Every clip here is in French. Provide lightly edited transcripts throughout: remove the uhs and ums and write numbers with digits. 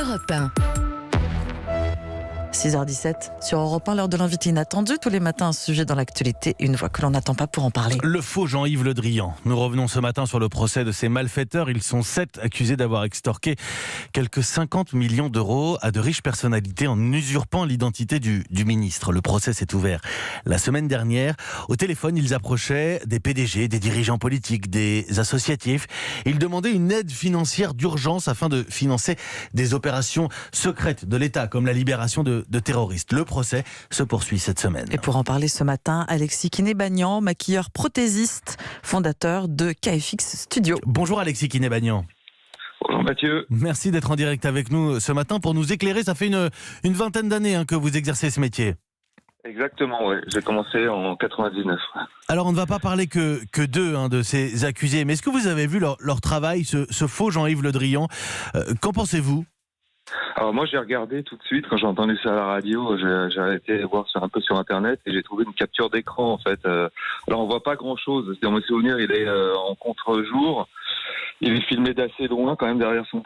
Europe 1. 6h17 sur Europe 1, l'heure de l'invité inattendu. Tous les matins, un sujet dans l'actualité, une voix que l'on n'attend pas pour en parler. Le faux Jean-Yves Le Drian. Nous revenons ce matin sur le procès de ces malfaiteurs. Ils sont 7 accusés d'avoir extorqué quelques 50 millions d'euros à de riches personnalités en usurpant l'identité du ministre. Le procès s'est ouvert la semaine dernière. Au téléphone, ils approchaient des PDG, des dirigeants politiques, des associatifs. Ils demandaient une aide financière d'urgence afin de financer des opérations secrètes de l'État, comme la libération de terroristes. Le procès se poursuit cette semaine. Et pour en parler ce matin, Alexis Kiné-Bagnan, maquilleur prothésiste, fondateur de KFX Studio. Bonjour Alexis Kiné-Bagnan. Bonjour Mathieu. Merci d'être en direct avec nous ce matin pour nous éclairer. Ça fait une vingtaine d'années que vous exercez ce métier. Exactement, oui. J'ai commencé en 99. Alors on ne va pas parler que d'eux, de ces accusés, mais est-ce que vous avez vu leur travail, ce faux Jean-Yves Le Drian? Qu'en pensez-vous? Alors moi j'ai regardé tout de suite quand j'ai entendu ça à la radio, j'ai été voir un peu sur internet et j'ai trouvé une capture d'écran en fait. Alors on voit pas grand chose, dans mes souvenirs il est en contre-jour, il est filmé d'assez loin quand même derrière son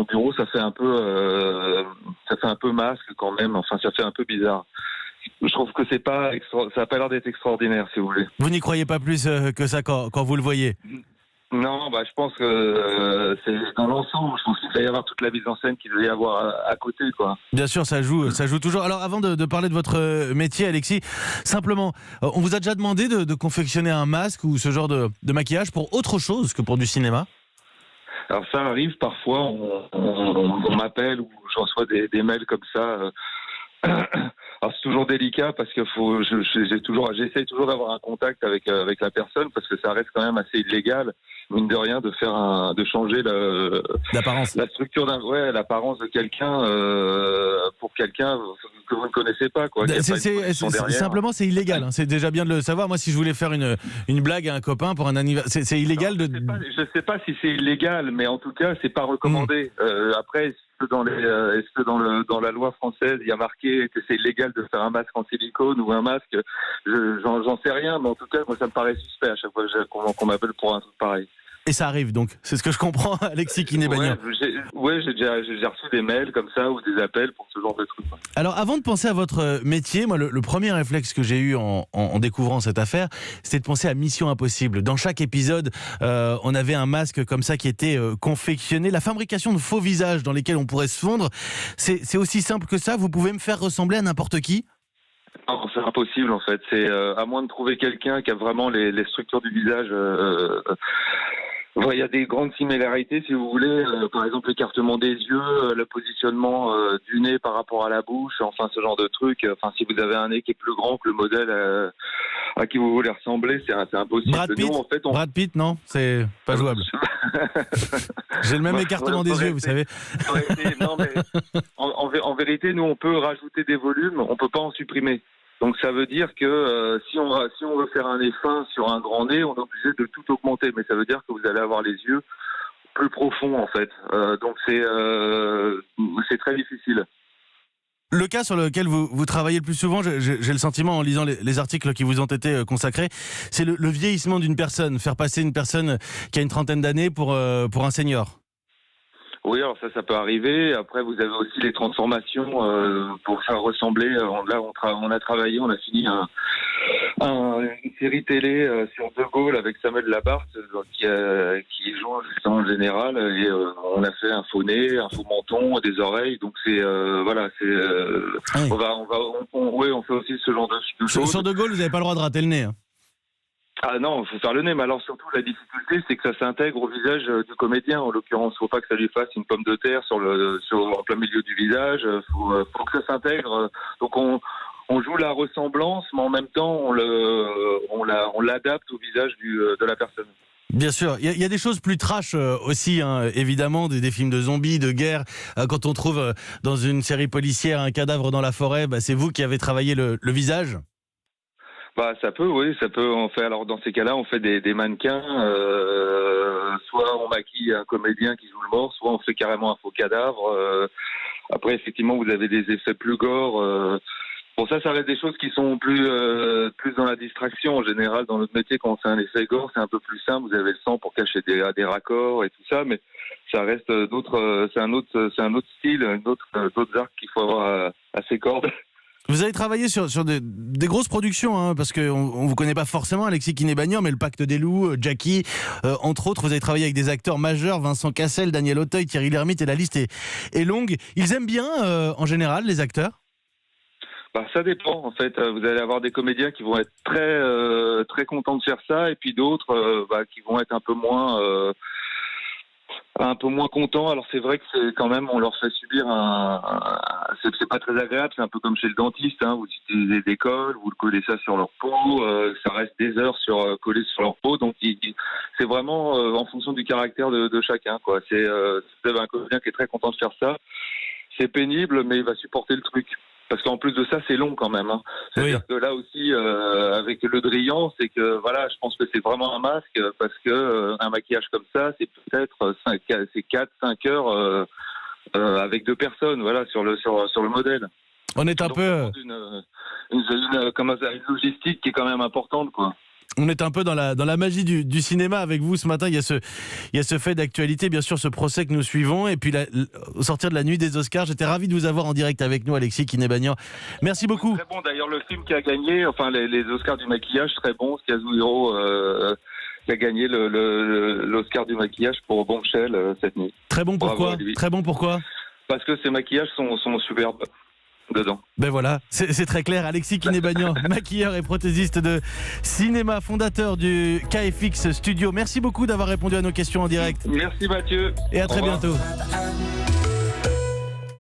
bureau, ça fait un peu masque quand même, enfin ça fait un peu bizarre. Je trouve que ça a pas l'air d'être extraordinaire si vous voulez. Vous n'y croyez pas plus que ça quand vous le voyez? Non, je pense que c'est dans l'ensemble. Je pense qu'il va y avoir toute la mise en scène qu'il doit y avoir à côté, quoi. Bien sûr, ça joue toujours. Alors, avant de parler de votre métier, Alexis, simplement, on vous a déjà demandé de confectionner un masque ou ce genre de maquillage pour autre chose que pour du cinéma? Alors ça arrive parfois, on m'appelle ou je reçois des mails comme ça. Alors c'est toujours délicat parce que j'essaie toujours d'avoir un contact avec la personne parce que ça reste quand même assez illégal, mine de rien, de changer l'apparence, la structure l'apparence de quelqu'un pour quelqu'un que vous ne connaissez pas, quoi. Simplement c'est illégal. C'est déjà bien de le savoir. Moi, si je voulais faire une blague à un copain pour un anniversaire, c'est illégal. Je sais pas si c'est illégal, mais en tout cas c'est pas recommandé. Après, est-ce que dans la loi française il y a marqué que c'est illégal de faire un masque en silicone ou un masque? J'en sais rien, mais en tout cas moi ça me paraît suspect à chaque fois qu'on m'appelle pour un truc pareil. Et ça arrive donc, c'est ce que je comprends, Alexis Kiné-Bagnan. J'ai déjà reçu des mails comme ça ou des appels pour ce genre de trucs. Alors avant de penser à votre métier, moi le premier réflexe que j'ai eu en découvrant cette affaire, c'était de penser à Mission Impossible. Dans chaque épisode, on avait un masque comme ça qui était confectionné. La fabrication de faux visages dans lesquels on pourrait se fondre, c'est aussi simple que ça? Vous pouvez me faire ressembler à n'importe qui? Non, c'est impossible en fait. C'est à moins de trouver quelqu'un qui a vraiment les structures du visage. Il y a des grandes similarités, si vous voulez. Par exemple, l'écartement des yeux, le positionnement du nez par rapport à la bouche, enfin ce genre de trucs. Enfin, si vous avez un nez qui est plus grand que le modèle à qui vous voulez ressembler, c'est impossible. Brad Pitt, non, c'est pas jouable. J'ai le même écartement des yeux, vous savez. Non, mais en vérité, nous, on peut rajouter des volumes, on peut pas en supprimer. Donc ça veut dire que si on veut faire un nez fin sur un grand nez, on est obligé de tout augmenter. Mais ça veut dire que vous allez avoir les yeux plus profonds en fait. Donc c'est très difficile. Le cas sur lequel vous travaillez le plus souvent, j'ai le sentiment en lisant les articles qui vous ont été consacrés, c'est le vieillissement d'une personne, faire passer une personne qui a une trentaine d'années pour un senior. Oui, alors ça peut arriver. Après, vous avez aussi les transformations pour faire ressembler. Là, on a travaillé, on a fini une série télé sur De Gaulle avec Samuel Labarthe qui joue justement le général. Et on a fait un faux nez, un faux menton, des oreilles. Donc c'est oui. On fait aussi ce genre de choses. Sur De Gaulle, vous n'avez pas le droit de rater le nez. Ah non, il faut faire le nez, mais alors surtout la difficulté, c'est que ça s'intègre au visage du comédien. En l'occurrence, faut pas que ça lui fasse une pomme de terre en plein milieu du visage. Faut que ça s'intègre. Donc on joue la ressemblance, mais en même temps on l'adapte au visage de la personne. Bien sûr, il y a des choses plus trash aussi, évidemment, des films de zombies, de guerre. Quand on trouve dans une série policière un cadavre dans la forêt, c'est vous qui avez travaillé le visage? Ça peut, oui, ça peut. Alors dans ces cas-là, on fait des mannequins. Soit on maquille un comédien qui joue le mort, soit on fait carrément un faux cadavre. Après, effectivement, vous avez des effets plus gore. Bon, ça reste des choses qui sont plus dans la distraction. En général, dans notre métier, quand c'est un effet gore, c'est un peu plus simple. Vous avez le sang pour cacher des raccords et tout ça, mais ça reste c'est un autre style, d'autres arcs qu'il faut avoir à ses cordes. Vous avez travaillé sur des grosses productions, hein, parce qu'on ne vous connaît pas forcément, Alexis Quinet-Bagnan, mais Le Pacte des Loups, Jackie, entre autres. Vous avez travaillé avec des acteurs majeurs, Vincent Cassel, Daniel Auteuil, Thierry Lhermitte, et la liste est longue. Ils aiment bien, en général, les acteurs ? Bah, ça dépend, en fait. Vous allez avoir des comédiens qui vont être très contents de faire ça, et puis d'autres qui vont être un peu moins contents. Alors c'est vrai que c'est quand même, on leur fait subir c'est pas très agréable. C'est un peu comme chez le dentiste, hein. Vous utilisez des colles, vous le collez ça sur leur peau, ça reste des heures collé sur leur peau. Donc c'est vraiment en fonction du caractère de chacun, quoi. C'est un comédien qui est très content de faire ça. C'est pénible, mais il va supporter le truc. Parce qu'en plus de ça, c'est long quand même. Hein. C'est-à-dire que là aussi, avec le Drian, c'est que voilà, je pense que c'est vraiment un masque, parce que un maquillage comme ça, c'est peut-être 4-5 heures avec 2 personnes, voilà, sur le modèle. On est un Donc, peu... une logistique qui est quand même importante, quoi. On est un peu dans la magie du cinéma avec vous ce matin. Il y a ce fait d'actualité, bien sûr, ce procès que nous suivons. Et puis, au sortir de la nuit des Oscars, j'étais ravi de vous avoir en direct avec nous, Alexis Quinet-Bagnan. Merci beaucoup. Oui, très bon. D'ailleurs, le film qui a gagné, enfin, les Oscars du maquillage, très bon. Kazuhiro qui a gagné l'Oscar du maquillage pour Bombshell cette nuit. Très bon, pourquoi ? Très bon, pourquoi ? Parce que ces maquillages sont superbes dedans. Ben voilà, c'est très clair. Alexis Quinet-Bagnan, maquilleur et prothésiste de cinéma, fondateur du KFX Studio. Merci beaucoup d'avoir répondu à nos questions en direct. Merci Mathieu. Et à très bientôt.